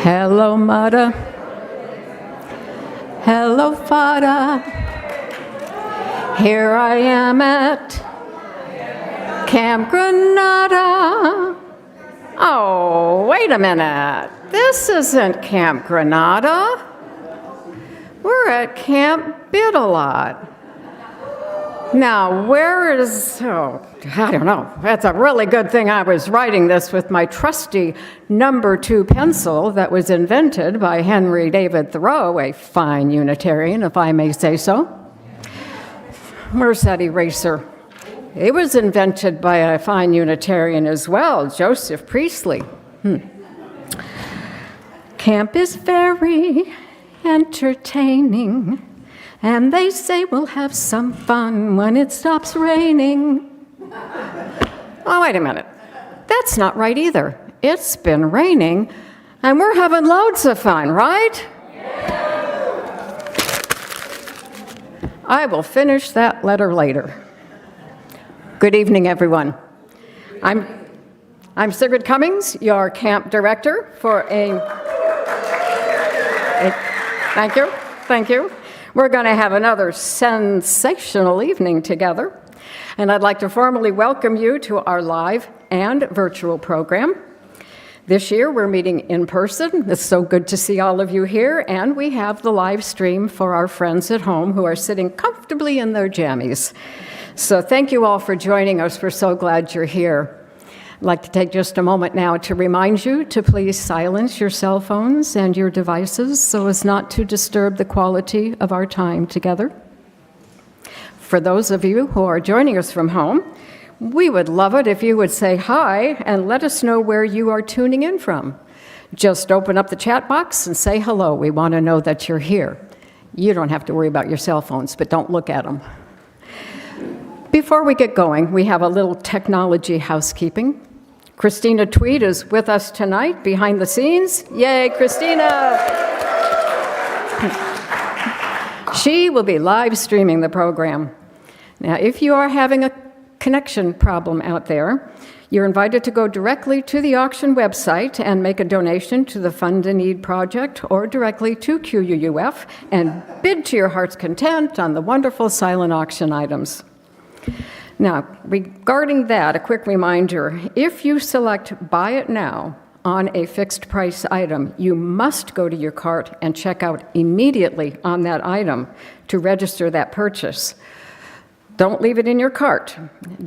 Hello, Mudda. Hello, Fada. Here I am at Camp Granada. Oh, wait a minute. This isn't Camp Granada. We're at Camp Bid-A-Lot. Now, where is, I don't know. That's a really good thing I was writing this with my trusty number 2 pencil that was invented by Henry David Thoreau, a fine Unitarian, if I may say so. Where's that eraser? It was invented by a fine Unitarian as well, Joseph Priestley. Camp is very entertaining, and they say we'll have some fun when it stops raining. Oh, wait a minute. That's not right either. It's been raining, and we're having loads of fun, right? I will finish that letter later. Good evening, everyone. I'm Sigrid Cummings, your camp director for Thank you. We're going to have another sensational evening together, and I'd like to formally welcome you to our live and virtual program. This year, we're meeting in person. It's so good to see all of you here, and we have the live stream for our friends at home who are sitting comfortably in their jammies. So thank you all for joining us. We're so glad you're here. I'd like to take just a moment now to remind you to please silence your cell phones and your devices so as not to disturb the quality of our time together. For those of you who are joining us from home, we would love it if you would say hi and let us know where you are tuning in from. Just open up the chat box and say hello. We want to know that you're here. You don't have to worry about your cell phones, but don't look at them. Before we get going, we have a little technology housekeeping. Christina Tweed is with us tonight behind the scenes. Yay, Christina! She will be live streaming the program. Now, if you are having a connection problem out there, you're invited to go directly to the auction website and make a donation to the Fund a Need project or directly to QUUF and bid to your heart's content on the wonderful silent auction items. Now, regarding that, a quick reminder, if you select Buy It Now on a fixed price item, you must go to your cart and check out immediately on that item to register that purchase. Don't leave it in your cart.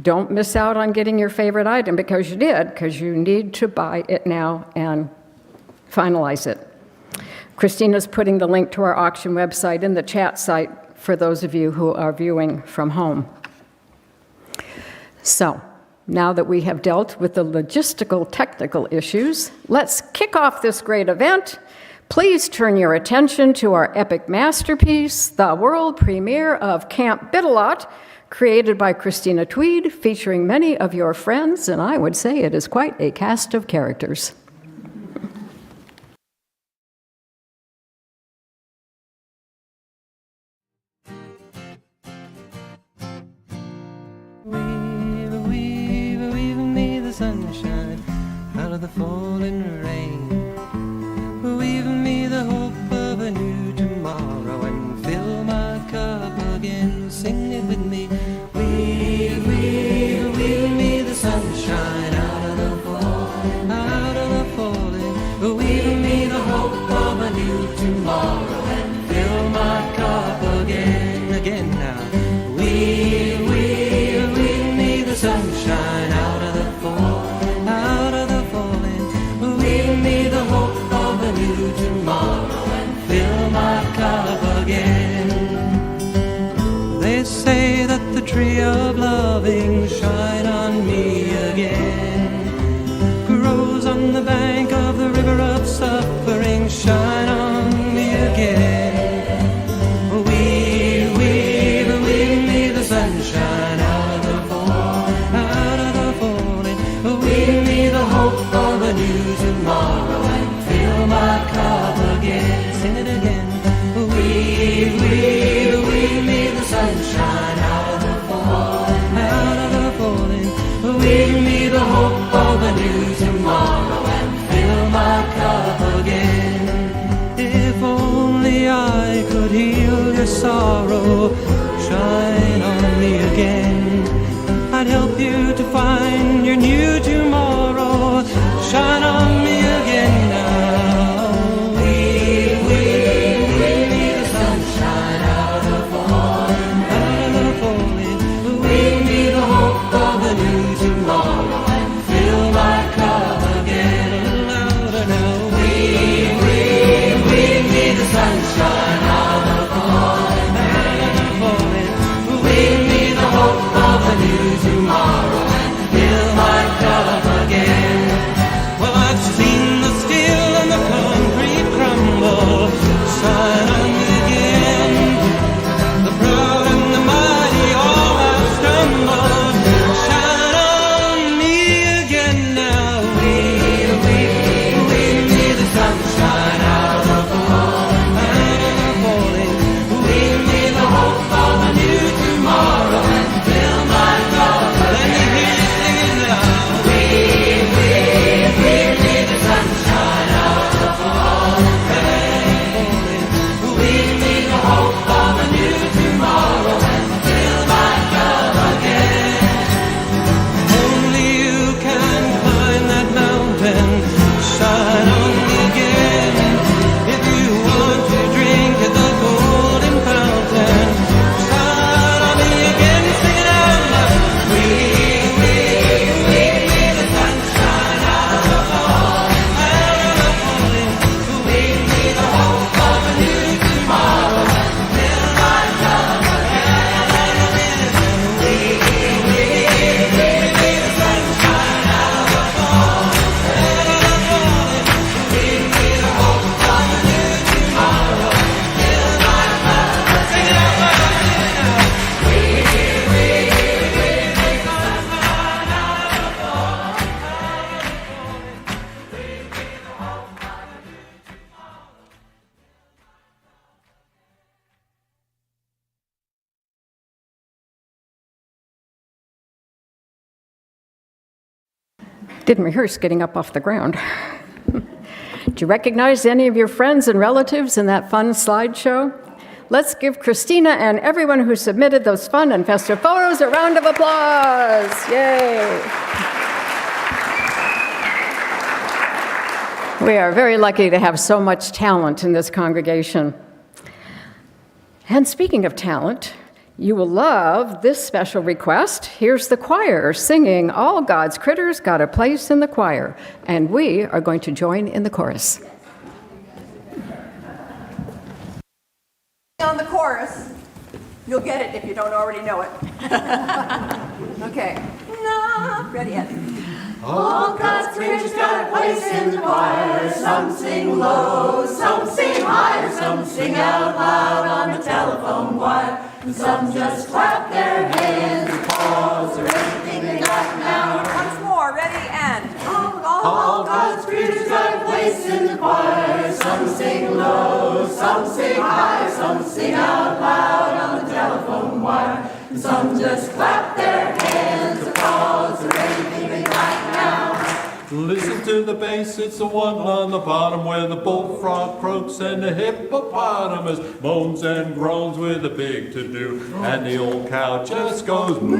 Don't miss out on getting your favorite item because you did, because you need to buy it now and finalize it. Christina's putting the link to our auction website in the chat site for those of you who are viewing from home. So, now that we have dealt with the logistical technical issues, let's kick off this great event. Please turn your attention to our epic masterpiece, the world premiere of Camp Bid-A-Lot, created by Christina Tweed, featuring many of your friends, and I would say it is quite a cast of characters. Sunshine out of the falling rain, weave me the hope of a new tomorrow and fill my cup again. Sing it with me. Weave me the sunshine out of the falling. Weave me the hope of a new tomorrow and fill my cup again now. Weave me the sunshine out of the tomorrow and fill my cup again. They say that the tree of loving shine on me again, grows on the bank of the river of suffering, shine on me again. Weave me the sunshine out of the falling. Weave me the hope of a new tomorrow and fill my cup again. Sing it again. Weave me the sunshine out of the falling. Weave me the hope of a new tomorrow and fill my cup again. tomorrow. Shine on me again. I'd help you to find your new tomorrow. Shine on me again now. We need the sunshine out of falling. We need the hope of a new tomorrow and fill my cup again. Louder now. We need the sunshine out of falling. We need the hope of a new tomorrow and fill my cup again. Well, I've seen the steel and the concrete crumble. Shine on me again. The proud and the mighty all have stumbled. Shine on me again now. We need the sunshine out of falling. We need the hope of a new tomorrow and fill my cup again. Let me hear you sing it now. We need the sunshine out of falling. We need the hope of a new tomorrow and fill my cup again. Only you can climb that mountain. Shine on me again. If you want to drink at the golden fountain, shine on me again. Sing it out loud. We need the sunshine out of falling. We need the hope of a new tomorrow and fill my cup again. We need the sunshine out of falling. We need the hope of a new tomorrow and fill my cup again. Sing it out loud. We need the sunshine out of falling. We need the hope of a new tomorrow. Didn't rehearse getting up off the ground. Do you recognize any of your friends and relatives in that fun slideshow? Let's give Christina and everyone who submitted those fun and festive photos a round of applause. Yay! We are very lucky to have so much talent in this congregation. And speaking of talent, you will love this special request. Here's the choir singing All God's Critters Got a Place in the Choir, and we are going to join in the chorus. On the chorus, you'll get it if you don't already know it. Okay. No, ready yet? All God's creatures got a place in the choir. Some sing low, some sing high, some sing out loud on the telephone wire. And some just clap their hands, applause, or anything they got now. Once more, ready and all God's creatures got a place in the choir. Some sing low, some sing high, some sing out loud on the telephone wire. And some just clap their hands, applause, or anything they got now. Listen to the bass, it's the one on the bottom where the bullfrog croaks and the hippopotamus moans and groans with a big to-do. And the old cow just goes moo.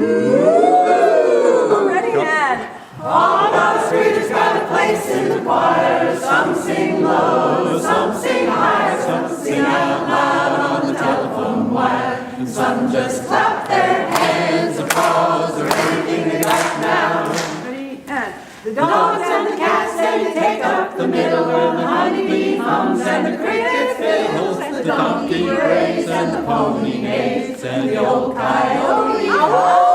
Ready and all God's creatures got a place in the choir. Some sing low, some sing high, some sing out loud on the telephone wire. And some just clap their hands, applause, or anything they got now. Ready and the dogs and the cats, they take up the middle where the honeybee hums and the cricket fiddles, and the donkey brays and the pony neighs, and the old coyote howls.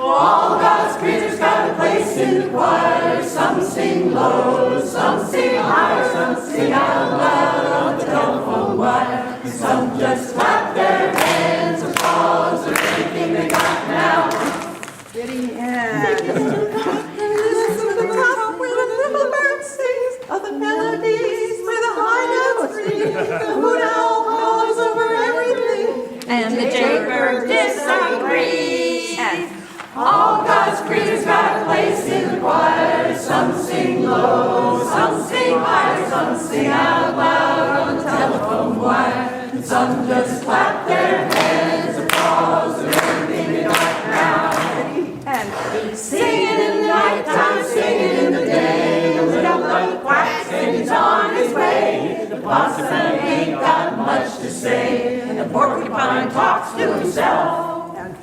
All God's creatures got a place in the choir. Some sing low, some sing high, some sing out loud on the telephone wire. And some just clap their hands, applause, or anything they got now. Ready and listen to the top where the little bird sings of the melodies where the high notes ring. The hoot owl calls over everything, and the jaybird disagrees. And all God's creatures got a place in the choir. Some sing low, some sing high, some sing out loud on the telephone wire. And Some just clap their hands, applause, and everything they got now. And singing in the nighttime, singing in the day. The little duck quacks and he's on his way. The possum ain't got much to say, and the porcupine talks to himself. And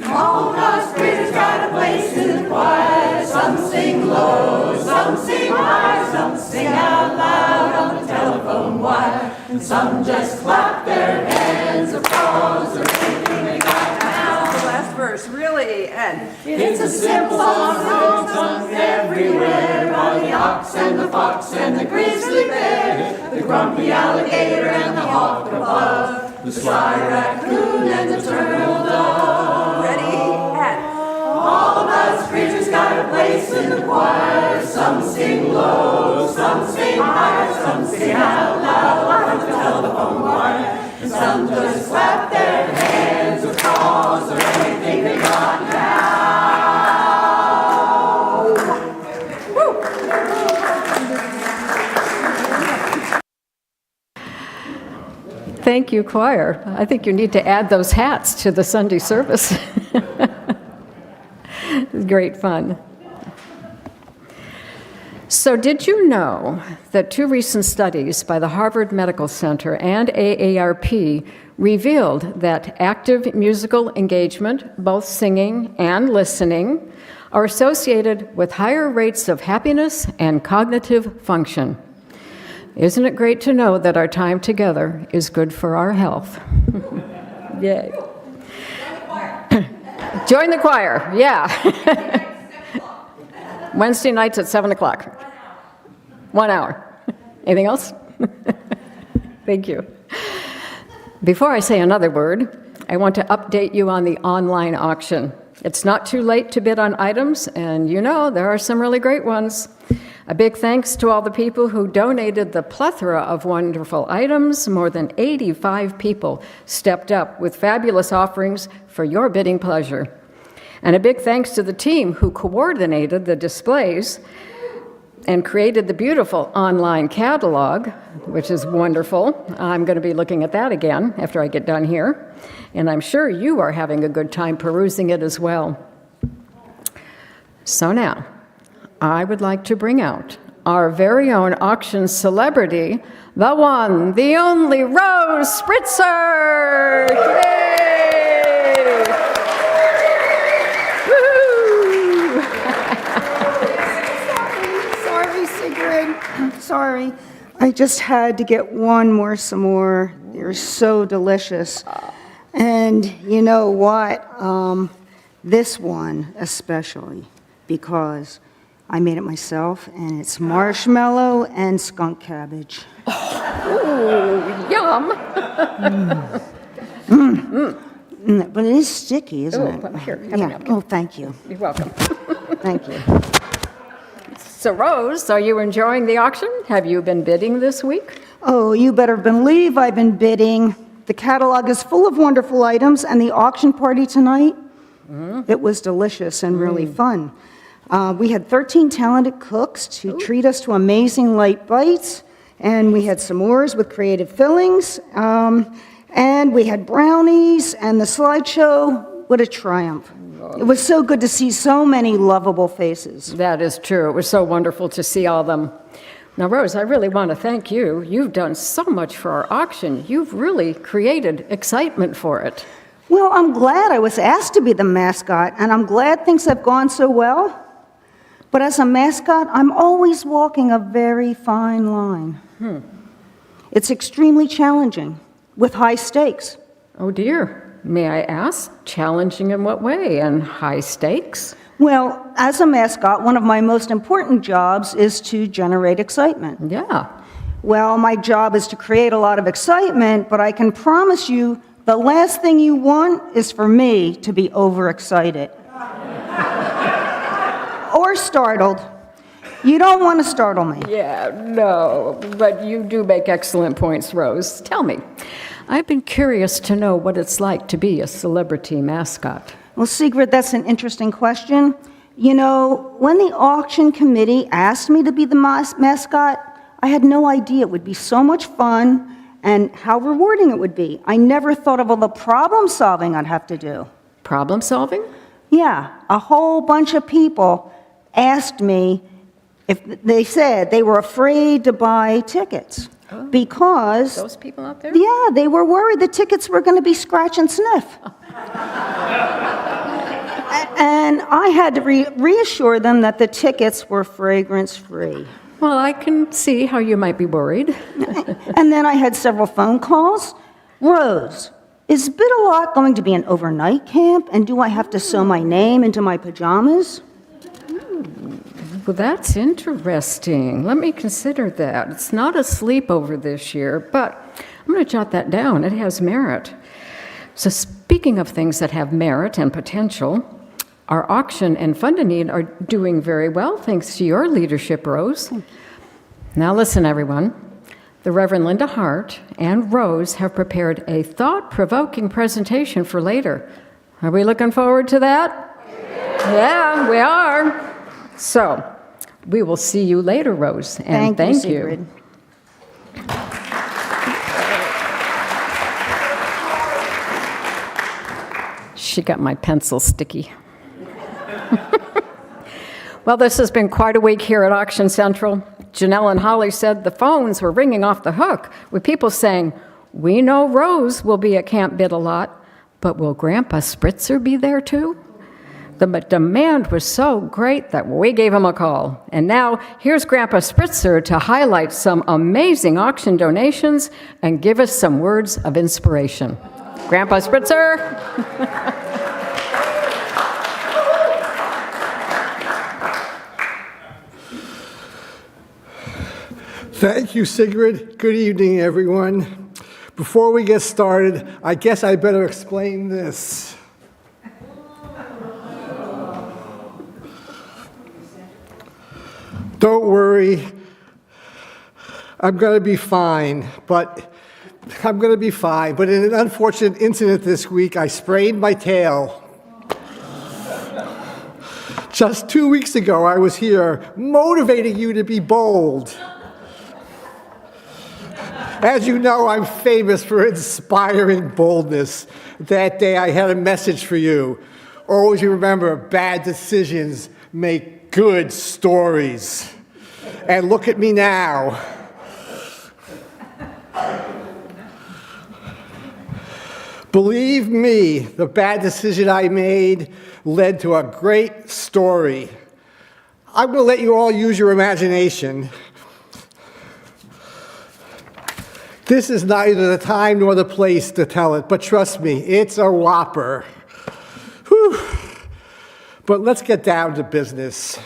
all God's critters got a place in the choir. Some sing low, some sing high, some sing out loud on the telephone wire. And some just clap their hands, applause, or anything they got now. The last verse, really, and it's a simple song sung everywhere by the ox and the fox and the grizzly bear, the grumpy alligator and the hawk above, the sly raccoon and the turtle dove. Ready, and all of us creatures got a place in the choir. Some sing low, some sing high, some sing out loud on the telephone wire. And some just clap their hands, applause, or anything they got now. Woo. Thank you, choir. I think you need to add those hats to the Sunday service. Great fun. So did you know that 2 recent studies by the Harvard Medical Center and AARP revealed that active musical engagement, both singing and listening, are associated with higher rates of happiness and cognitive function? Isn't it great to know that our time together is good for our health? Yay. Join the choir, yeah. Wednesday nights at 7 o'clock. 1 hour. Anything else? Thank you. Before I say another word, I want to update you on the online auction. It's not too late to bid on items, and you know there are some really great ones. A big thanks to all the people who donated the plethora of wonderful items. More than 85 people stepped up with fabulous offerings for your bidding pleasure. And a big thanks to the team who coordinated the displays and created the beautiful online catalog, which is wonderful. I'm going to be looking at that again after I get done here. And I'm sure you are having a good time perusing it as well. So now, I would like to bring out our very own auction celebrity, the one, the only Rose Spritzer! Yay! Woo-hoo! Sorry, Sigrid. Sorry. I just had to get one more s'more. They're so delicious. And you know what? This one especially, because I made it myself, and it's marshmallow and skunk cabbage. Ooh, yum! But it is sticky, isn't it? Here, have a napkin. Oh, thank you. You're welcome. Thank you. So, Rose, are you enjoying the auction? Have you been bidding this week? Oh, you better believe I've been bidding. The catalog is full of wonderful items, and the auction party tonight, it was delicious and really fun. We had 13 talented cooks to treat us to amazing light bites, and we had s'mores with creative fillings, and we had brownies, and the slideshow, what a triumph. It was so good to see so many lovable faces. That is true. It was so wonderful to see all of them. Now, Rose, I really want to thank you. You've done so much for our auction. You've really created excitement for it. Well, I'm glad I was asked to be the mascot, and I'm glad things have gone so well. But as a mascot, I'm always walking a very fine line. It's extremely challenging, with high stakes. Oh, dear. May I ask, challenging in what way and high stakes? Well, as a mascot, one of my most important jobs is to generate excitement. Yeah. Well, my job is to create a lot of excitement, but I can promise you the last thing you want is for me to be overexcited. Or startled. You don't want to startle me. Yeah, no, but you do make excellent points, Rose. Tell me, I've been curious to know what it's like to be a celebrity mascot. Well, Sigrid, that's an interesting question. You know, when the auction committee asked me to be the mascot, I had no idea it would be so much fun and how rewarding it would be. I never thought of all the problem solving I'd have to do. Problem solving? Yeah, a whole bunch of people asked me if they said they were afraid to buy tickets because, Those people out there? yeah, they were worried the tickets were going to be scratch and sniff. And I had to reassure them that the tickets were fragrance-free. Well, I can see how you might be worried. And then I had several phone calls. Rose, is Bit-A-Lot going to be an overnight camp, and do I have to sew my name into my pajamas? Well, that's interesting. Let me consider that. It's not a sleepover this year, but I'm going to jot that down. It has merit. So speaking of things that have merit and potential, our auction and fund-a-need are doing very well, thanks to your leadership, Rose. Now listen, everyone. The Reverend Linda Hart and Rose have prepared a thought-provoking presentation for later. Are we looking forward to that? Yeah, we are. So, we will see you later, Rose, and thank you. Sigrid. She got my pencil sticky. Well, this has been quite a week here at Auction Central. Janelle and Holly said the phones were ringing off the hook with people saying, "We know Rose will be at Camp Bit-A-Lot, but will Grandpa Spritzer be there too?" The demand was so great that we gave him a call. And now, here's Grandpa Spritzer to highlight some amazing auction donations and give us some words of inspiration. Grandpa Spritzer. Thank you, Sigrid. Good evening, everyone. Before we get started, I guess I better explain this. Don't worry, I'm going to be fine, but in an unfortunate incident this week, I sprained my tail. Just 2 weeks ago, I was here motivating you to be bold. As you know, I'm famous for inspiring boldness. That day, I had a message for you. Always remember, bad decisions make good stories. And look at me now. Believe me, the bad decision I made led to a great story. I'm going to let you all use your imagination. This is neither the time nor the place to tell it, but trust me, it's a whopper. Whew. But let's get down to business.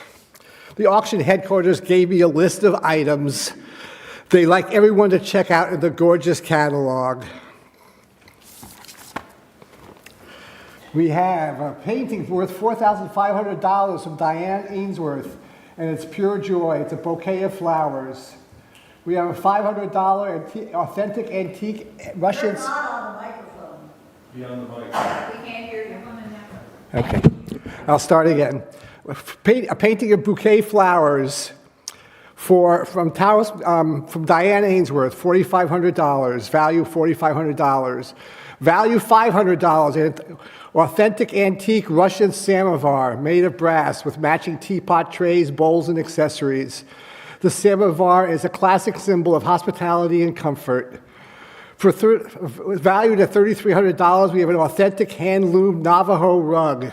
The auction headquarters gave me a list of items they'd like everyone to check out in the gorgeous catalog. We have a painting worth $4,500 from Diane Ainsworth, and it's pure joy. It's a bouquet of flowers. We have a $500 authentic antique Russian... You're not on the microphone. Be on the mic. We can't hear you. Okay, I'll start again. A painting of bouquet flowers from Diane Ainsworth, $4,500. Value $4,500. Value $500. And authentic antique Russian samovar made of brass with matching teapot trays, bowls, and accessories. The samovar is a classic symbol of hospitality and comfort. Valued at $3,300, we have an authentic hand-loomed Navajo rug.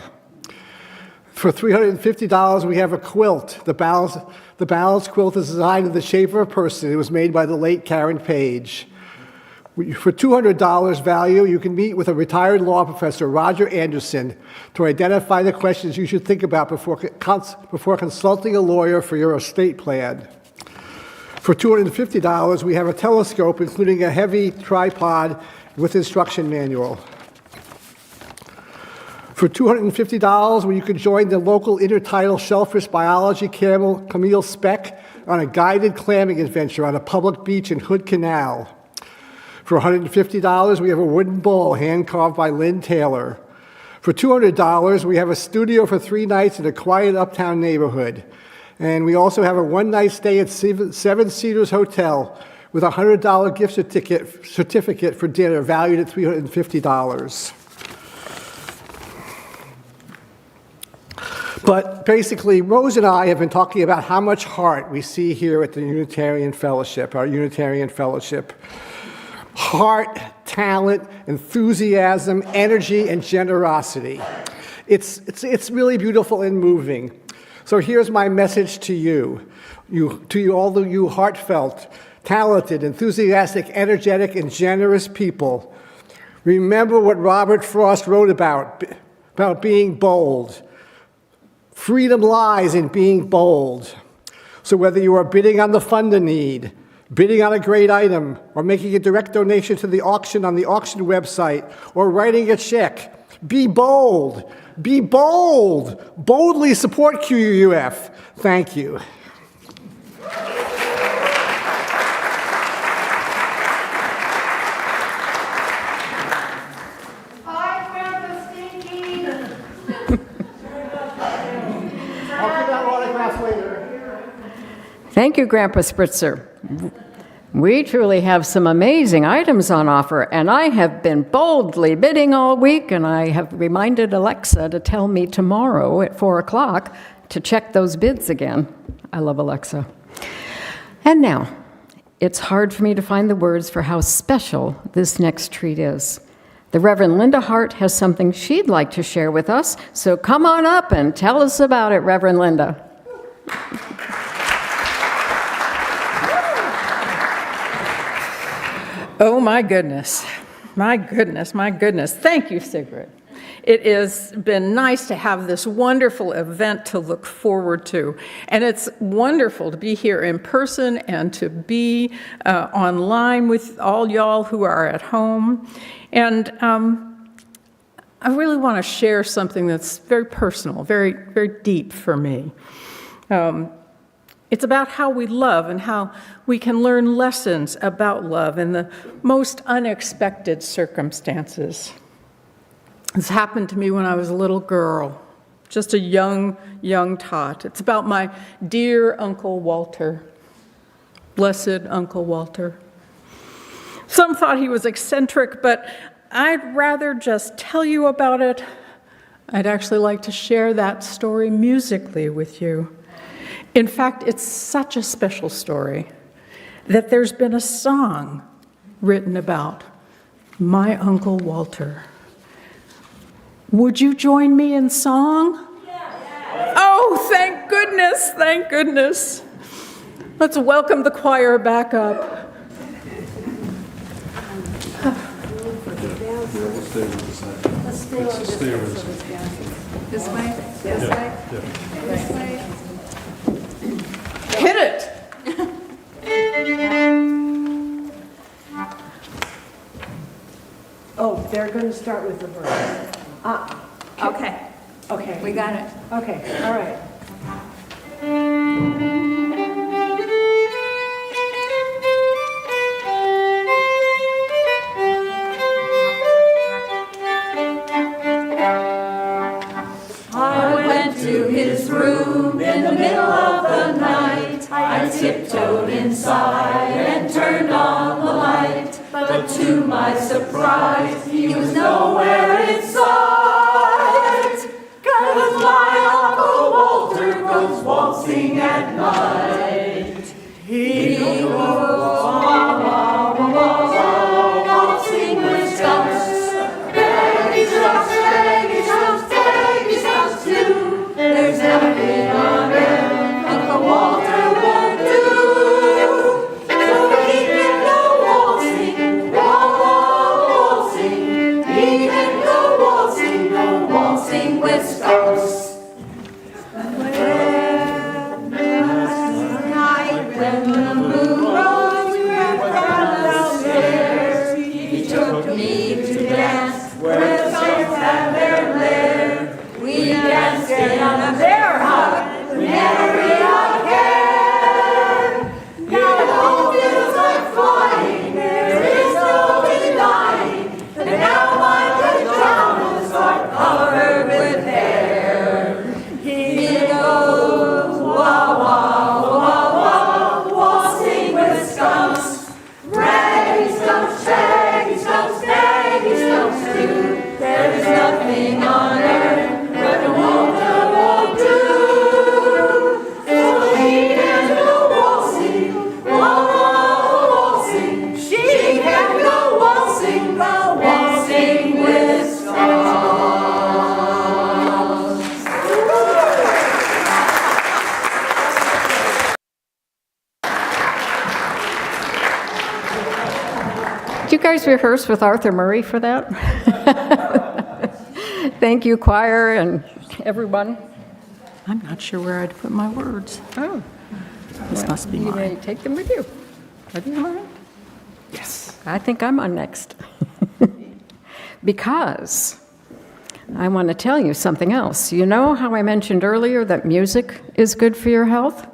For $350, we have a quilt. The balanced quilt is designed in the shape of a person. It was made by the late Karen Page. For $200 value, you can meet with a retired law professor, Roger Anderson, to identify the questions you should think about before consulting a lawyer for your estate plan. For $250, we have a telescope, including a heavy tripod with instruction manual. For $250, you can join the local intertidal shellfish biology Camille Speck on a guided clamming adventure on a public beach in Hood Canal. For $150, we have a wooden bowl hand-carved by Lynn Taylor. For $200, we have a studio for 3 nights in a quiet uptown neighborhood. And we also have a one-night stay at Seven Cedars Hotel, with a $100 gift certificate for dinner valued at $350. But basically, Rose and I have been talking about how much heart we see here at the Unitarian Fellowship, our Unitarian Fellowship. Heart, talent, enthusiasm, energy, and generosity. It's really beautiful and moving. So here's my message to you, all of you heartfelt, talented, enthusiastic, energetic, and generous people. Remember what Robert Frost wrote about being bold. Freedom lies in being bold. So whether you are bidding on the fund a need, bidding on a great item, or making a direct donation to the auction on the auction website, or writing a check, be bold. Be bold. Boldly support QUUF. Thank you. Thank you, Grandpa Spritzer. We truly have some amazing items on offer, and I have been boldly bidding all week, and I have reminded Alexa to tell me tomorrow at 4 o'clock to check those bids again. I love Alexa. And now, it's hard for me to find the words for how special this next treat is. The Reverend Linda Hart has something she'd like to share with us, so come on up and tell us about it, Reverend Linda. Oh, my goodness. My goodness, my goodness. Thank you, Sigrid. It has been nice to have this wonderful event to look forward to. And it's wonderful to be here in person and to be online with all y'all who are at home. And I really want to share something that's very personal, very, very deep for me. It's about how we love and how we can learn lessons about love in the most unexpected circumstances. This happened to me when I was a little girl, just a young tot. It's about my dear Uncle Walter, blessed Uncle Walter. Some thought he was eccentric, but I'd rather just tell you about it. I'd actually like to share that story musically with you. In fact, it's such a special story that there's been a song written about my Uncle Walter. Would you join me in song? Yes. Oh, thank goodness, thank goodness. Let's welcome the choir back up. This way? This way? This way? Hit it. Oh, they're going to start with the verse. Okay, Okay. we got it. Okay, all right. I went to his room in the middle of the night. I tiptoed inside and turned on the light. But to my surprise, he was nowhere in sight. 'Cause my Uncle Walter goes waltzing at night. He goes waltzing with skunks. Baggy jumps, too. There's nothing on earth Uncle Walter won't do. So he can go waltzing, waltzing. He can go waltzing with skunks. Night when the moon rose from the stairs, he took me to dance where the skunks had their lair. We danced in a bear hug, never real care. Now it all feels like flying, there is no denying that now my pajamas are covered with hair. He goes waltzing with skunks. guys rehearse with Arthur Murray for that? Thank you, choir and everyone. I'm not sure where I'd put my words. Oh, This must be you may mine. take them with you. Are these mine? Yes. I think I'm on next. Because I want to tell you something else. You know how I mentioned earlier that music is good for your health?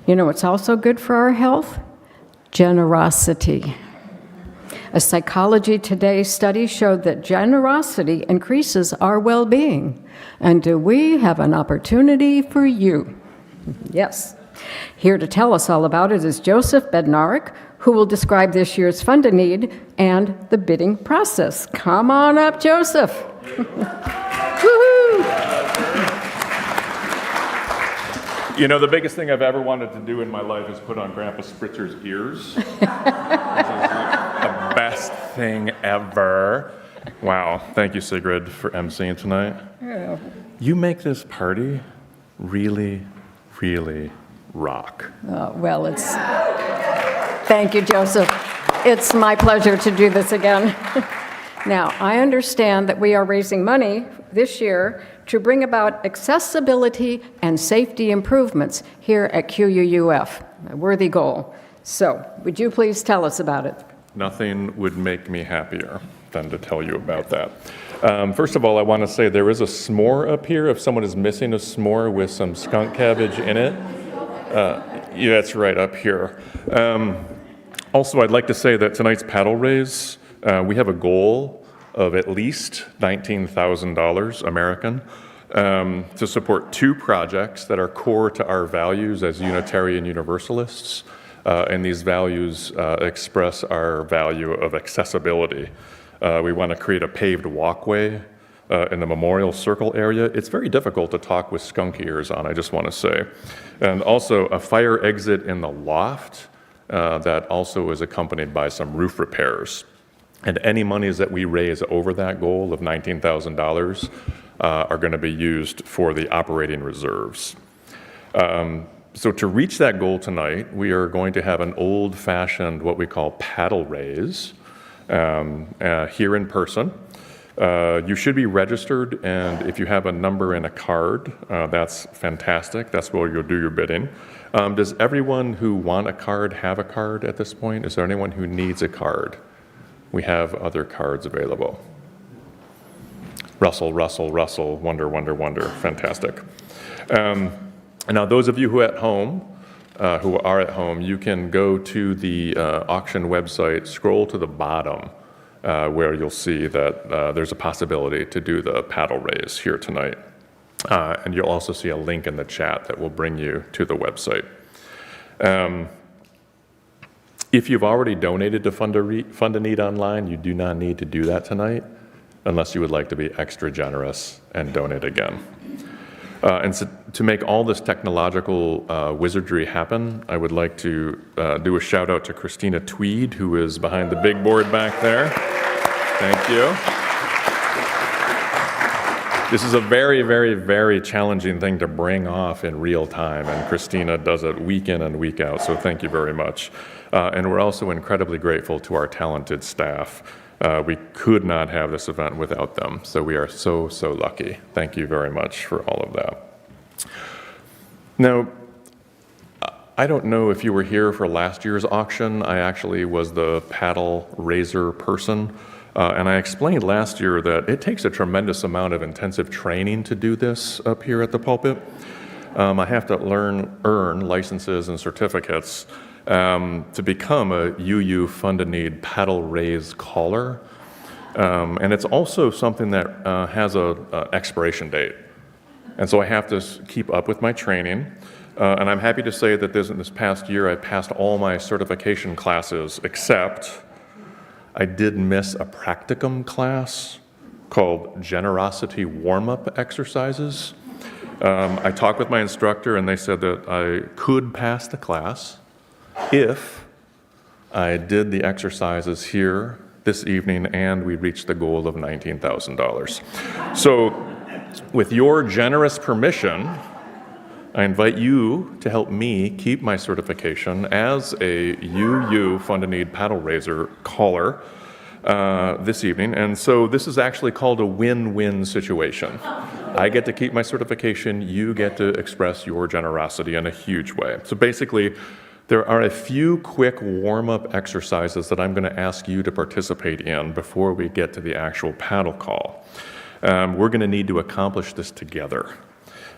You know what's also good for our health? Generosity. A Psychology Today study showed that generosity increases our well-being. And do we have an opportunity for you? Yes. Here to tell us all about it is Joseph Bednarik, who will describe this year's Fund a Need and the bidding process. Come on up, Joseph. Woo-hoo! You know, the biggest thing I've ever wanted to do in my life is put on Grandpa Spritzer's ears. This is the best thing ever. Wow. Thank you, Sigrid, for emceeing tonight. Yeah. You make this party really, really rock. Well, thank you, Joseph. It's my pleasure to do this again. Now, I understand that we are raising money this year to bring about accessibility and safety improvements here at QUUF, a worthy goal. So, would you please tell us about it? Nothing would make me happier than to tell you about that. First of all, I want to say there is a s'more up here. If someone is missing a s'more with some skunk cabbage in it, yeah, that's right up here. Also, I'd like to say that tonight's paddle raise, we have a goal of at least $19,000 American to support 2 projects that are core to our values as Unitarian Universalists. And these values express our value of accessibility. We want to create a paved walkway in the Memorial Circle area. It's very difficult to talk with skunk ears on, I just want to say. And also a fire exit in the loft that also is accompanied by some roof repairs. And any monies that we raise over that goal of $19,000 are going to be used for the operating reserves. So to reach that goal tonight, we are going to have an old-fashioned, what we call paddle raise here in person. You should be registered, and if you have a number and a card, that's fantastic. That's where you'll do your bidding. Does everyone who want a card have a card at this point? Is there anyone who needs a card? We have other cards available. Russell, Russell, Russell, wonder, wonder, wonder. Fantastic. Now, those of you who are at home, you can go to the auction website, scroll to the bottom, where you'll see that there's a possibility to do the paddle raise here tonight. And you'll also see a link in the chat that will bring you to the website. If you've already donated to Fund a Need online, you do not need to do that tonight, unless you would like to be extra generous and donate again. And so to make all this technological wizardry happen, I would like to do a shout out to Christina Tweed, who is behind the big board back there. Thank you. This is a very, very, very challenging thing to bring off in real time, and Christina does it week in and week out, so thank you very much. And we're also incredibly grateful to our talented staff. We could not have this event without them, so we are so, so lucky. Thank you very much for all of that. Now, I don't know if you were here for last year's auction. I actually was the paddle raiser person, and I explained last year that it takes a tremendous amount of intensive training to do this up here at the pulpit. I have to earn licenses and certificates to become a UU Fund a Need paddle raise caller. And it's also something that has an expiration date. And so I have to keep up with my training. And I'm happy to say that this past year I passed all my certification classes, except I did miss a practicum class called Generosity Warm-Up Exercises. I talked with my instructor, and they said that I could pass the class if I did the exercises here this evening and we reached the goal of $19,000. So with your generous permission, I invite you to help me keep my certification as a UU Fund a Need paddle raiser caller. this evening. And so this is actually called a win-win situation. I get to keep my certification, you get to express your generosity in a huge way. So basically, there are a few quick warm-up exercises that I'm going to ask you to participate in before we get to the actual paddle call. We're going to need to accomplish this together.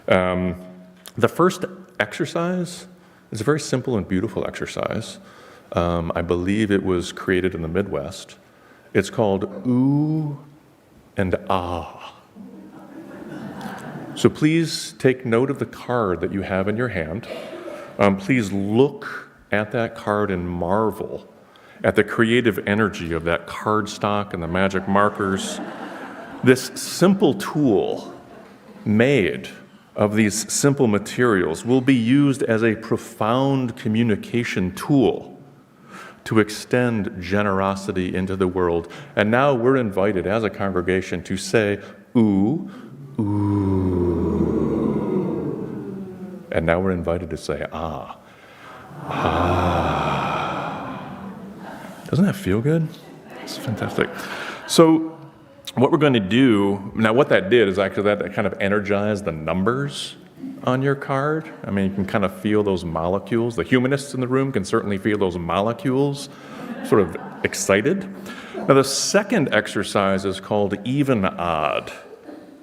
The first exercise is a very simple and beautiful exercise. I believe it was created in the Midwest. It's called ooh and ah. So please take note of the card that you have in your hand. Please look at that card and marvel at the creative energy of that cardstock and the magic markers. This simple tool made of these simple materials will be used as a profound communication tool to extend generosity into the world. And now we're invited as a congregation to say, ooh, ooh. And now we're invited to say, ah, ah. Doesn't that feel good? It's fantastic. So what we're going to do, now what that did is actually that kind of energized the numbers on your card. I mean, you can kind of feel those molecules. The humanists in the room can certainly feel those molecules sort of excited. Now, the second exercise is called even odd.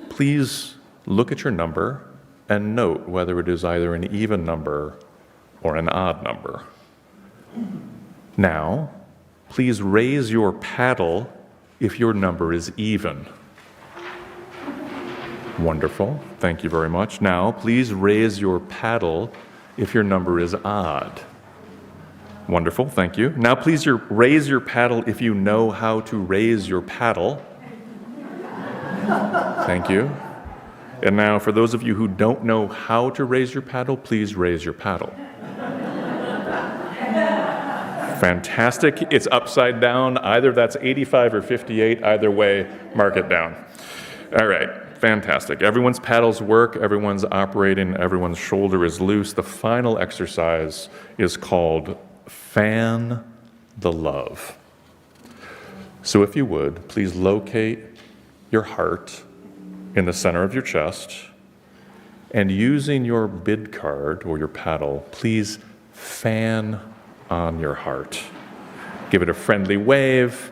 Please look at your number and note whether it is either an even number or an odd number. Now, please raise your paddle if your number is even. Wonderful. Thank you very much. Now, please raise your paddle if your number is odd. Wonderful. Thank you. Now, please raise your paddle if you know how to raise your paddle. Thank you. And now, for those of you who don't know how to raise your paddle, please raise your paddle. Fantastic. It's upside down. Either that's 85 or 58. Either way, mark it down. All right. Fantastic. Everyone's paddles work, everyone's operating, everyone's shoulder is loose. The final exercise is called Fan the Love. So if you would, please locate your heart in the center of your chest, and using your bid card or your paddle, please fan on your heart. Give it a friendly wave.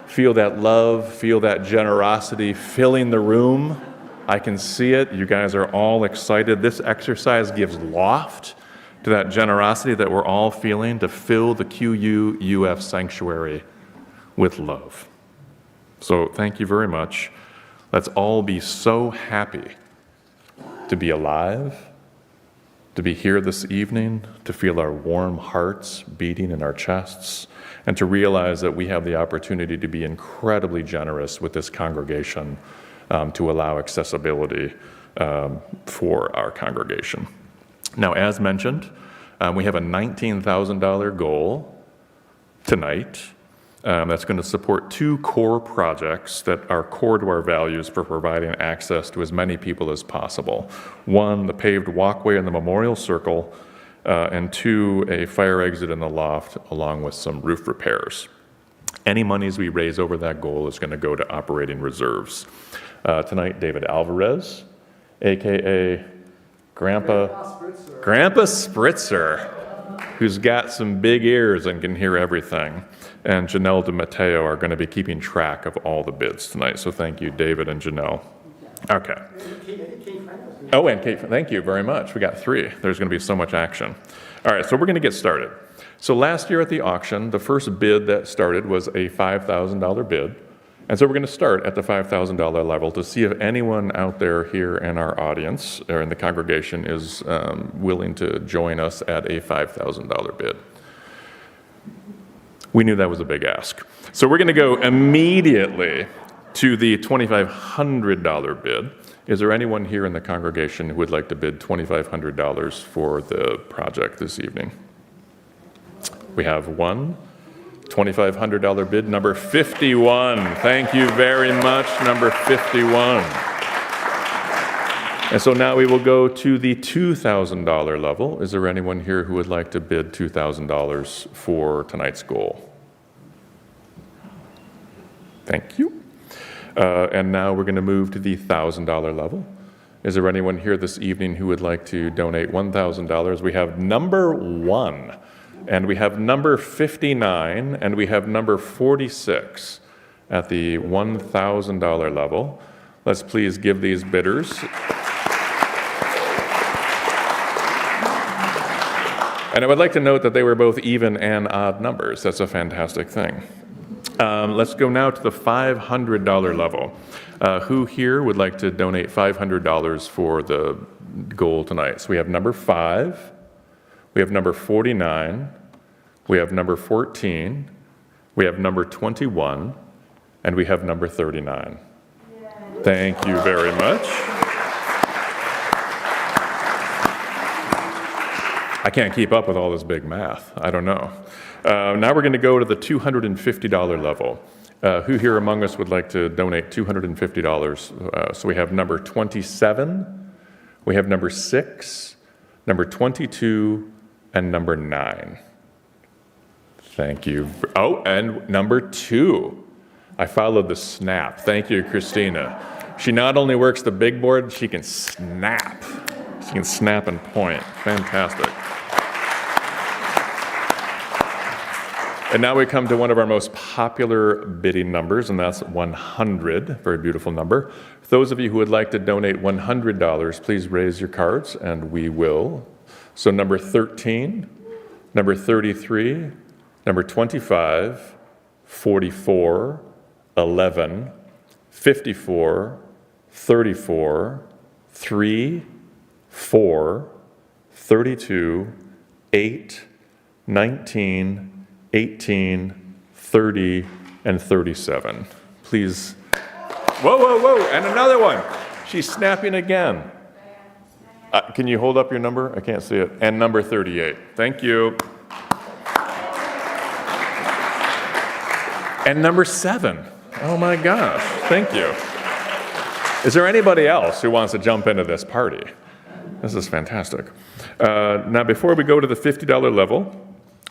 Feel that love, feel that generosity filling the room. I can see it. You guys are all excited. This exercise gives loft to that generosity that we're all feeling to fill the QUUF sanctuary with love. So thank you very much. Let's all be so happy to be alive, to be here this evening, to feel our warm hearts beating in our chests, and to realize that we have the opportunity to be incredibly generous with this congregation to allow accessibility for our congregation. Now, as mentioned, we have a $19,000 goal tonight that's going to support two core projects that are core to our values for providing access to as many people as possible. One, the paved walkway in the Memorial Circle, and two, a fire exit in the loft, along with some roof repairs. Any monies we raise over that goal is going to go to operating reserves. Tonight, David Alvarez, a.k.a. Grandpa Spritzer, who's got some big ears and can hear everything, and Janelle DeMatteo are going to be keeping track of all the bids tonight. So thank you, David and Janelle. Okay. Oh, and Kate, thank you very much. We got three. There's going to be so much action. All right, so we're going to get started. So last year at the auction, the first bid that started was a $5,000 bid. And so we're going to start at the $5,000 level to see if anyone out there here in our audience or in the congregation is willing to join us at a $5,000 bid. We knew that was a big ask. So we're going to go immediately to the $2,500 bid. Is there anyone here in the congregation who would like to bid $2,500 for the project this evening? We have one. $2,500 bid, number 51. Thank you very much, number 51. And so now we will go to the $2,000 level. Is there anyone here who would like to bid $2,000 for tonight's goal? Thank you. And now we're going to move to the $1,000 level. Is there anyone here this evening who would like to donate $1,000? We have number 1, and we have number 59, and we have number 46 at the $1,000 level. Let's please give these bidders. And I would like to note that they were both even and odd numbers. That's a fantastic thing. Let's go now to the $500 level. Who here would like to donate $500 for the goal tonight? So we have number 5, we have number 49, we have number 14, we have number 21, and we have number 39. Thank you very much. I can't keep up with all this big math. I don't know. Now we're going to go to the $250 level. Who here among us would like to donate $250? So we have number 27, we have number 6, number 22, and number 9. Thank you. Oh, and number 2. I followed the snap. Thank you, Christina. She not only works the big board, she can snap. She can snap and point. Fantastic. And now we come to one of our most popular bidding numbers, and that's 100. Very beautiful number. For those of you who would like to donate $100, please raise your cards, and we will. So number 13, number 33, number 25, 44, 11, 54, 34, 3, 4, 32, 8, 19, 18, 30, and 37. Please. Whoa, whoa, whoa, and another one. She's snapping again. Can you hold up your number? I can't see it. And number 38. Thank you. And number 7. Oh my gosh, thank you. Is there anybody else who wants to jump into this party? This is fantastic. Now, before we go to the $50 level,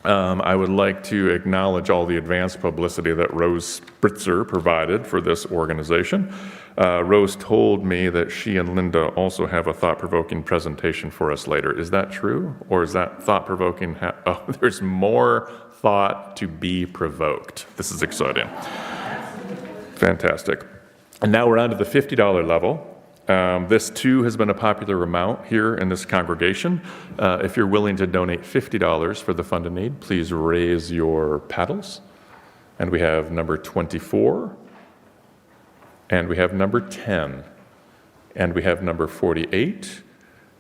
I would like to acknowledge all the advance publicity that Rose Spritzer provided for this organization. Rose told me that she and Linda also have a thought-provoking presentation for us later. Is that true? Or is that thought-provoking? Oh, there's more thought to be provoked. This is exciting. Fantastic. And now we're on to the $50 level. This too has been a popular amount here in this congregation. If you're willing to donate $50 for the fund of need, please raise your paddles. And we have number 24, and we have number 10, and we have number 48,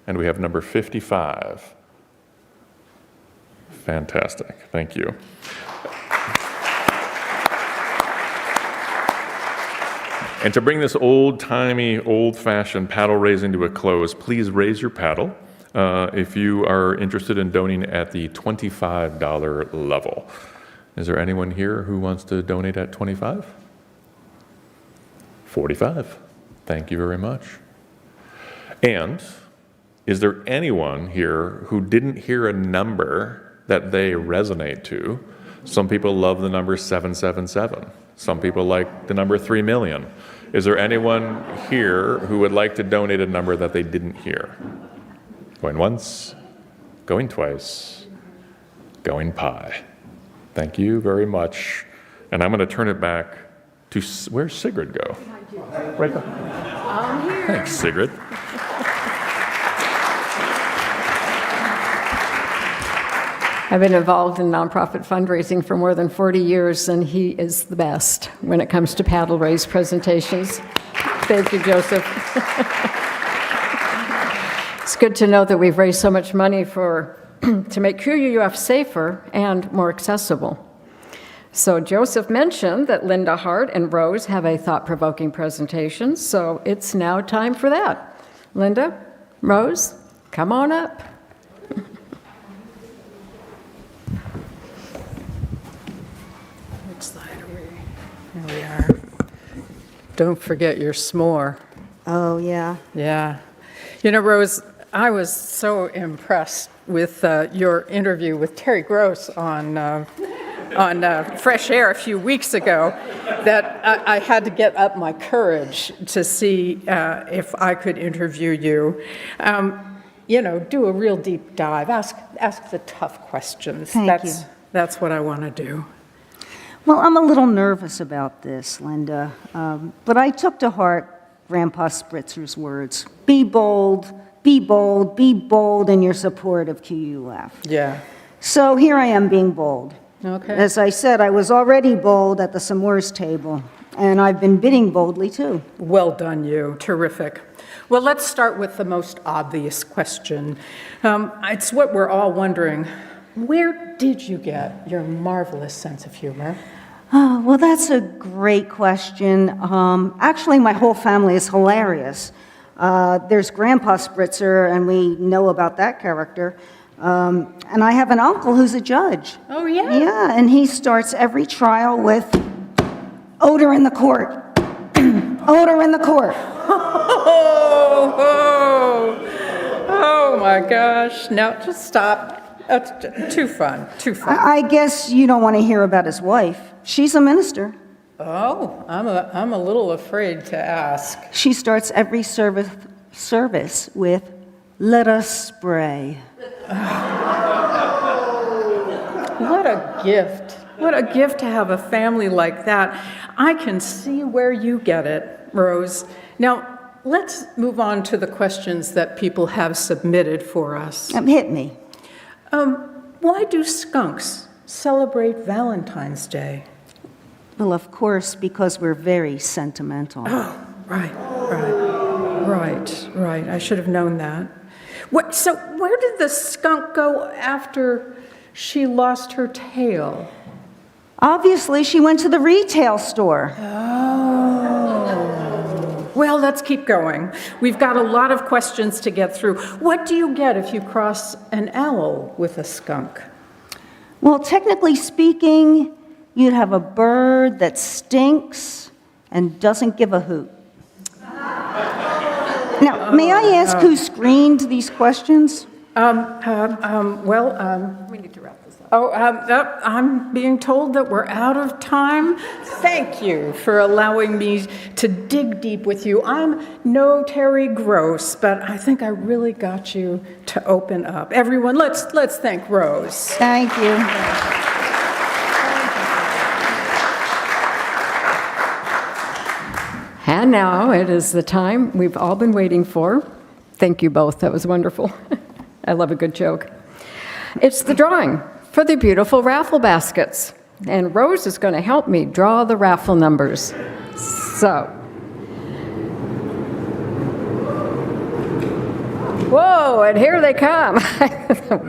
and we have number 55. Fantastic, thank you. And to bring this old-timey, old-fashioned paddle raising to a close, please raise your paddle if you are interested in donating at the $25 level. Is there anyone here who wants to donate at 25? 45. Thank you very much. And is there anyone here who didn't hear a number that they resonate to? Some people love the number 777. Some people like the number 3 million. Is there anyone here who would like to donate a number that they didn't hear? Going once, going twice, going pie. Thank you very much. And I'm going to turn it back to, where's Sigrid go? Right there. I'm here. Thanks, Sigrid. I've been involved in nonprofit fundraising for more than 40 years, and he is the best when it comes to paddle raise presentations. Thank you, Joseph. It's good to know that we've raised so much money to make QUUF safer and more accessible. So Joseph mentioned that Linda Hart and Rose have a thought-provoking presentation, so it's now time for that. Linda, Rose, come on up. Here we are. Don't forget your s'more. Oh, yeah. Yeah. You know, Rose, I was so impressed with your interview with Terry Gross on Fresh Air a few weeks ago that I had to get up my courage to see if I could interview you. Do a real deep dive, ask the tough questions. Thank you. That's what I want to do. Well, I'm a little nervous about this, Linda, but I took to heart Grandpa Spritzer's words. Be bold, be bold, be bold in your support of QUUF. Yeah. So here I am being bold. Okay. As I said, I was already bold at the s'mores table, and I've been bidding boldly too. Well done, you. Terrific. Well, let's start with the most obvious question. It's what we're all wondering. Where did you get your marvelous sense of humor? Oh, well, that's a great question. Actually, my whole family is hilarious. There's Grandpa Spritzer, and we know about that character. And I have an uncle who's a judge. Oh, yeah? Yeah, and he starts every trial with odor in the court. Odor in the court. Oh my gosh. No, just stop. That's too fun, too fun. I guess you don't want to hear about his wife. She's a minister. Oh, I'm a little afraid to ask. She starts every service with, "Let us pray." What a gift. What a gift to have a family like that. I can see where you get it, Rose. Now, let's move on to the questions that people have submitted for us. Hit me. Why do skunks celebrate Valentine's Day? Well, of course, because we're very sentimental. Oh, right. I should have known that. So where did the skunk go after she lost her tail? Obviously, she went to the retail store. Oh. Well, let's keep going. We've got a lot of questions to get through. What do you get if you cross an owl with a skunk? Well, technically speaking, you'd have a bird that stinks and doesn't give a hoot. Now, may I ask who screened these questions? We need to wrap this up. I'm being told that we're out of time. Thank you for allowing me to dig deep with you. I'm no Terry Gross, but I think I really got you to open up. Everyone, let's thank Rose. Thank you. And now it is the time we've all been waiting for. Thank you both. That was wonderful. I love a good joke. It's the drawing for the beautiful raffle baskets. And Rose is going to help me draw the raffle numbers. So, whoa, and here they come.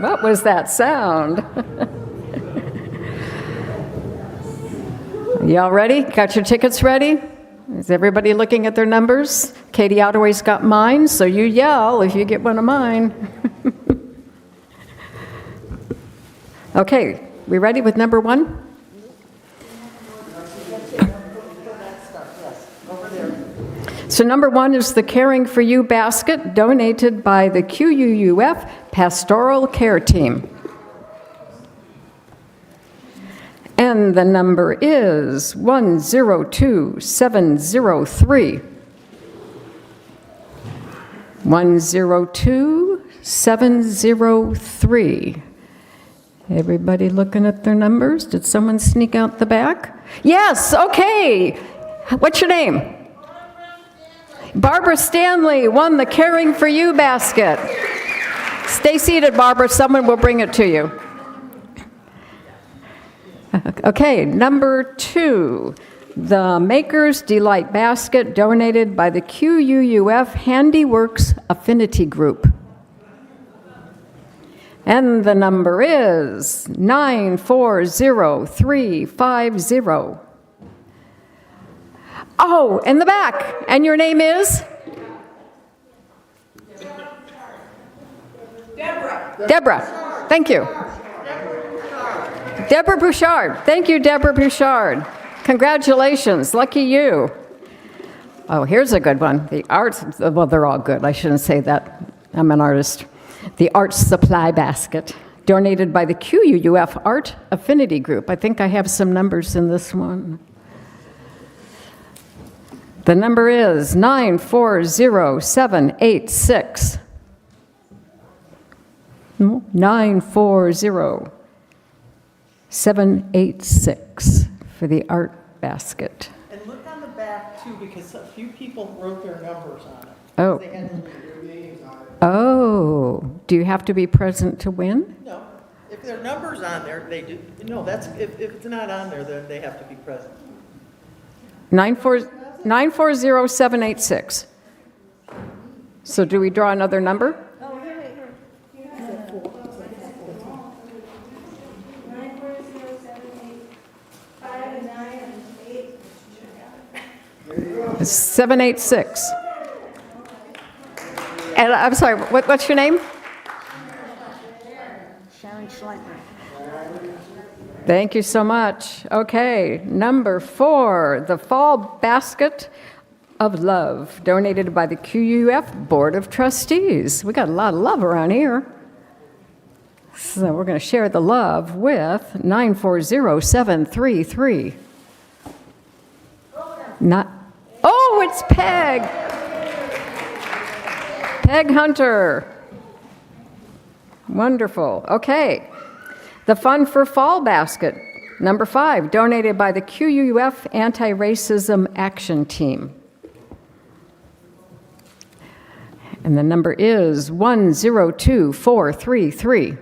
What was that sound? Y'all ready? Got your tickets ready? Is everybody looking at their numbers? Katie Ottaway's got mine, so you yell if you get one of mine. Okay, we ready with number one? So number one is the Caring for You basket donated by the QUUF Pastoral Care Team. And the number is 102703. 102703. Everybody looking at their numbers? Did someone sneak out the back? Yes, okay. What's your name? Barbara Stanley won the Caring for You basket. Stay seated, Barbara. Someone will bring it to you. Okay, number two, the Maker's Delight basket donated by the QUUF Handiworks Affinity Group. And the number is 940350. Oh, in the back. And your name is? Deborah. Thank you. Deborah Bouchard. Thank you, Deborah Bouchard. Congratulations. Lucky you. Oh, here's a good one. The arts, well, they're all good. I shouldn't say that. I'm an artist. The art supply basket. donated by the QUUF Art Affinity Group. I think I have some numbers in this one. The number is 940786. 940786 for the art basket. And look on the back too, because a few people wrote their numbers on it. Oh. They had, Oh, do you have to be present to win? no, if their number's on there, they do, no, that's, if it's not on there, then they have to be present. 940786. So do we draw another number? It's 786. And I'm sorry, what's your name? Sharon Schleitner. Thank you so much. Okay, number 4, the Fall Basket of Love, donated by the QUF Board of Trustees. We got a lot of love around here. So we're going to share the love with 940733. Oh, it's Peg. Peg Hunter. Wonderful. Okay. The Fun for Fall Basket, number 5, donated by the QUF Anti-Racism Action Team. And the number is 102433.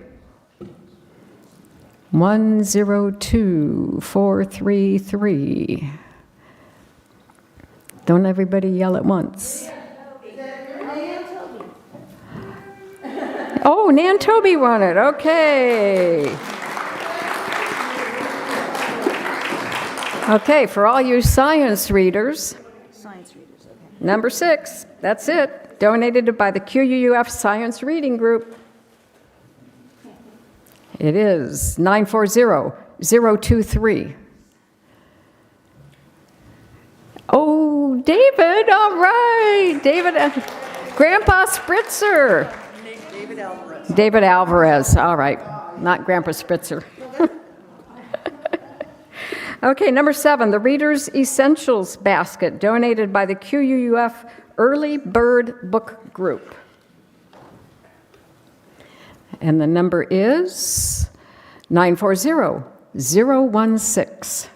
102433. Don't everybody yell at once. Oh, Nan Toby won it. Okay. Okay, for all you science readers. Science readers, okay. Number 6, that's it. Donated by the QUUF Science Reading Group. It is 940023. Oh, David, all right. David, Grandpa Spritzer. David Alvarez. David Alvarez, all right. Not Grandpa Spritzer. Okay, number 7, the Reader's Essentials Basket, donated by the QUUF Early Bird Book Group. And the number is 940016.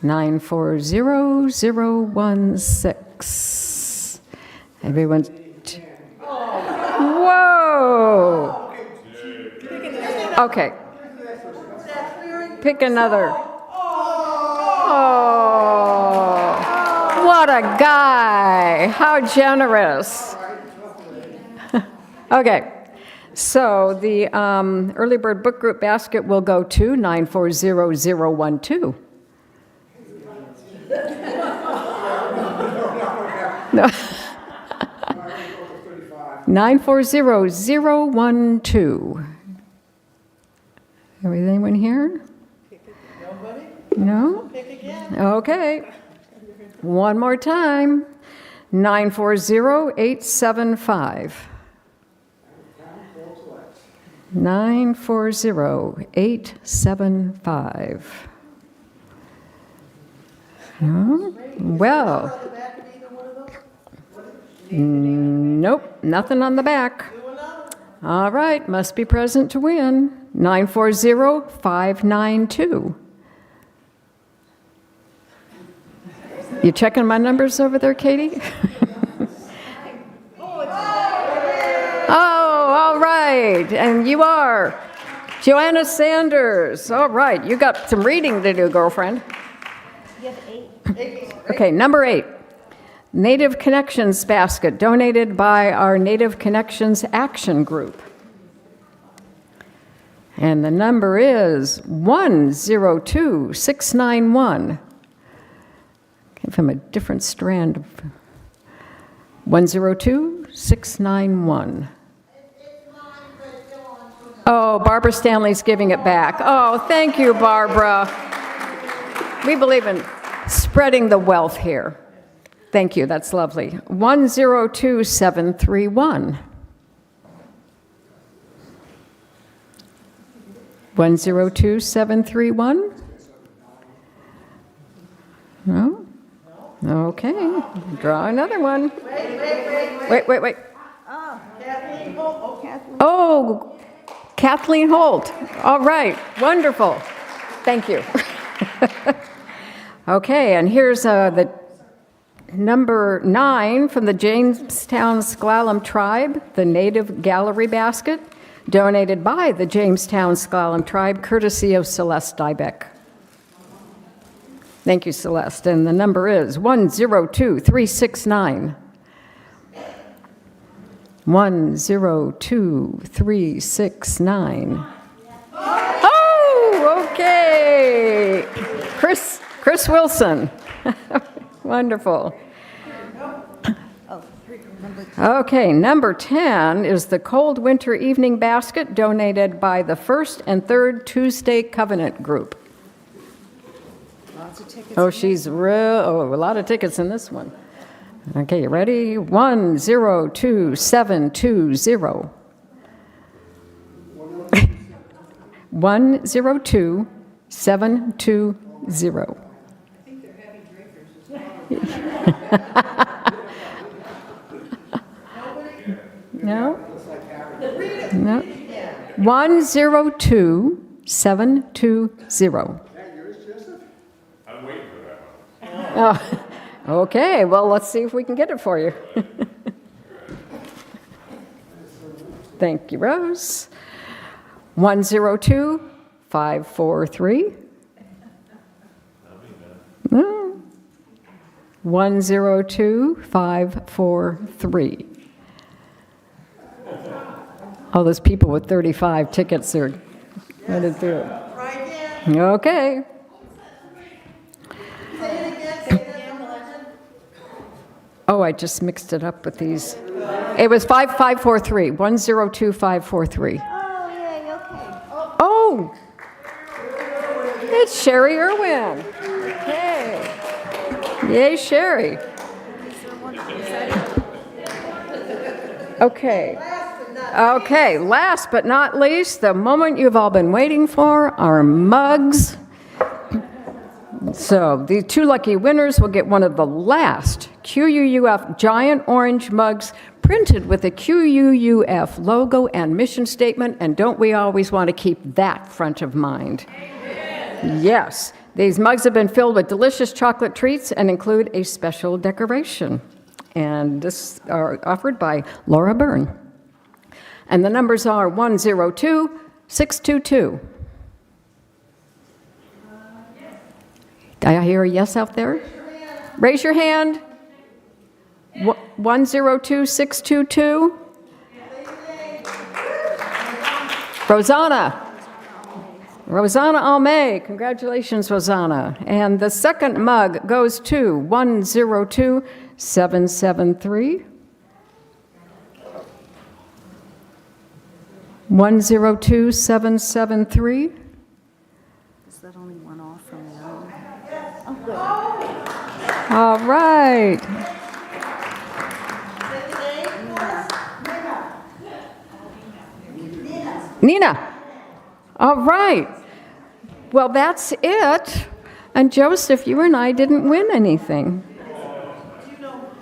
940016. Everyone. Whoa! Okay. Pick another. Oh, what a guy. How generous. Okay. So the Early Bird Book Group basket will go to 940012. No. 940012. Is anyone here? Nobody? No? Pick again. Okay. One more time. 940875. 940875. No? Well. Nope, nothing on the back. All right, must be present to win. 940592. You checking my numbers over there, Katie? Oh, all right, and you are Joanna Sanders. All right, you got some reading to do, girlfriend. You have 8. Okay, number 8. Native Connections basket, donated by our Native Connections Action Group. And the number is 102691. Came from a different strand of 102691. Oh, Barbara Stanley's giving it back. Oh, thank you, Barbara. We believe in spreading the wealth here. Thank you, that's lovely. 102731. 102731? No? Okay, draw another one. Wait. Oh, Kathleen Holt. All right, wonderful. Thank you. Okay, and here's the number 9 from the Jamestown Sklallam Tribe, the Native Gallery Basket, donated by the Jamestown Sklallam Tribe, courtesy of Celeste Dybeck. Thank you, Celeste. And the number is 102369. 102369. Oh, okay. Chris Wilson. Wonderful. Okay, number 10 is the Cold Winter Evening Basket, donated by the First and Third Tuesday Covenant Group. Oh, a lot of tickets in this one. Okay, you ready? 102720. 102720. No? No. 102720. I'm waiting for that one. Oh, okay, well, let's see if we can get it for you. Thank you, Rose. 102543. No. 102543. All those people with 35 tickets are headed through it. Okay. Oh, I just mixed it up with these. It was 5543, 102543. Oh, yay, okay. Oh, it's Sherry Irwin. Okay. Yay, Sherry. Okay. Okay, last but not least, the moment you've all been waiting for, our mugs. So the 2 lucky winners will get one of the last QUUF giant orange mugs printed with the QUUF logo and mission statement, and don't we always want to keep that front of mind? Amen. Yes, these mugs have been filled with delicious chocolate treats and include a special decoration. And this are offered by Laura Byrne. And the numbers are 102622. Do I hear a yes out there? Raise your hand. 102622. Rosanna Almay. Congratulations, Rosanna. And the second mug goes to 102773. 102773. Is that only one off from the other one? All right. Nina. All right. Well, that's it. And Joseph, you and I didn't win anything.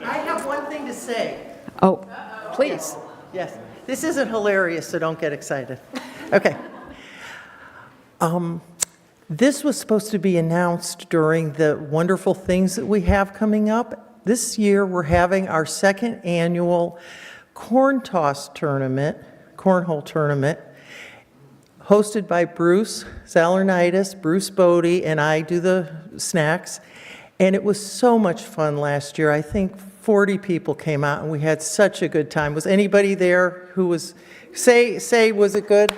I have one thing to say. Oh, please. Yes, this isn't hilarious, so don't get excited. Okay. This was supposed to be announced during the wonderful things that we have coming up. This year, we're having our second annual corn toss tournament, cornhole tournament, hosted by Bruce Zalernaitis, Bruce Bodie, and I do the snacks. And it was so much fun last year. I think 40 people came out, and we had such a good time. Was anybody there who was, say, was it good?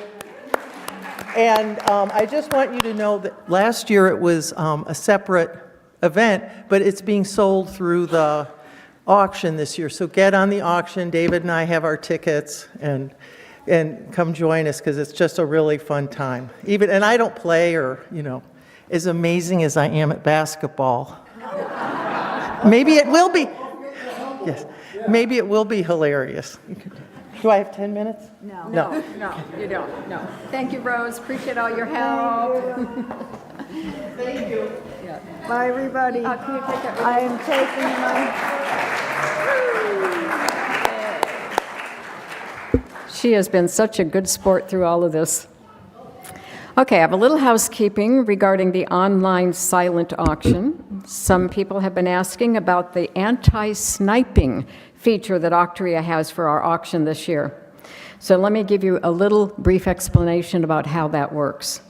And I just want you to know that last year it was a separate event, but it's being sold through the auction this year. So get on the auction. David and I have our tickets, and come join us, because it's just a really fun time. And I don't play, or, as amazing as I am at basketball. Maybe it will be. Yes. Maybe it will be hilarious. Do I have 10 minutes? No, you don't, no. Thank you, Rose, appreciate all your help. Thank you. Bye, everybody. Can you take that? I am taking my... She has been such a good sport through all of this. Okay, I have a little housekeeping regarding the online silent auction. Some people have been asking about the anti-sniping feature that Octria has for our auction this year. So let me give you a little brief explanation about how that works.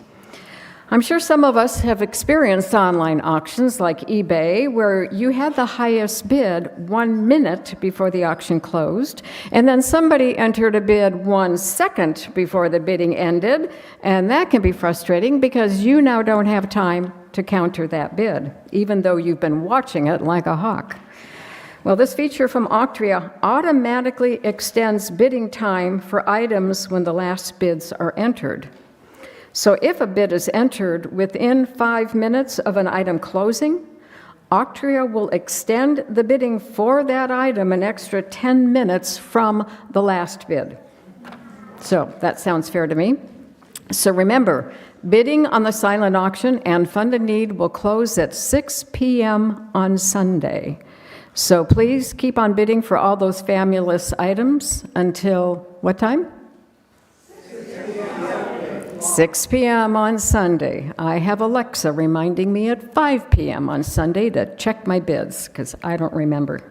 I'm sure some of us have experienced online auctions like eBay, where you had the highest bid 1 minute before the auction closed, and then somebody entered a bid 1 second before the bidding ended, and that can be frustrating because you now don't have time to counter that bid, even though you've been watching it like a hawk. Well, this feature from Octria automatically extends bidding time for items when the last bids are entered. So if a bid is entered within 5 minutes of an item closing, Octria will extend the bidding for that item an extra 10 minutes from the last bid. So that sounds fair to me. So remember, bidding on the silent auction and Funded Need will close at 6 p.m. on Sunday. So please keep on bidding for all those fabulous items until what time? 6 p.m. on Sunday. I have Alexa reminding me at 5 p.m. on Sunday to check my bids, because I don't remember.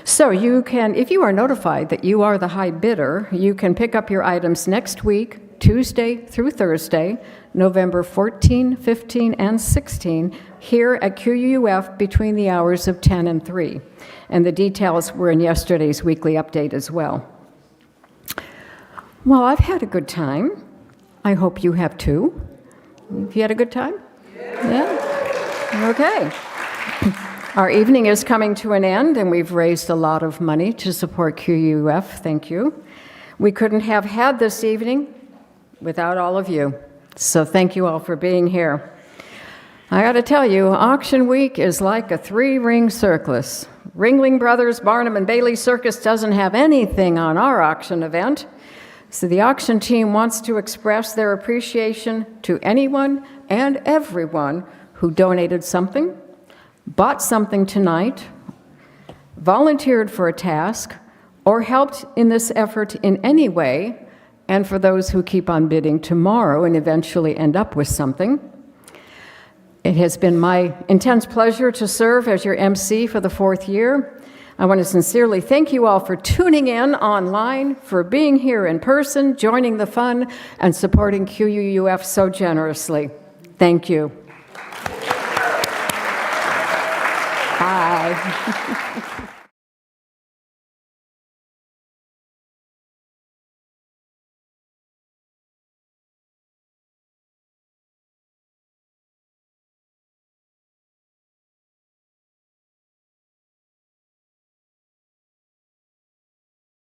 So you can, if you are notified that you are the high bidder, you can pick up your items next week, Tuesday through Thursday, November 14, 15, and 16, here at QUUF between the hours of 10 and 3. And the details were in yesterday's weekly update as well. Well, I've had a good time. I hope you have too. Have you had a good time? Yeah? Okay. Our evening is coming to an end, and we've raised a lot of money to support QUUF. Thank you. We couldn't have had this evening without all of you. So thank you all for being here. I got to tell you, auction week is like a 3-ring circus. Ringling Brothers, Barnum, and Bailey Circus doesn't have anything on our auction event. So the auction team wants to express their appreciation to anyone and everyone who donated something, bought something tonight, volunteered for a task, or helped in this effort in any way, and for those who keep on bidding tomorrow and eventually end up with something. It has been my intense pleasure to serve as your MC for the 4th year. I want to sincerely thank you all for tuning in online, for being here in person, joining the fun, and supporting QUUF so generously. Thank you. Bye.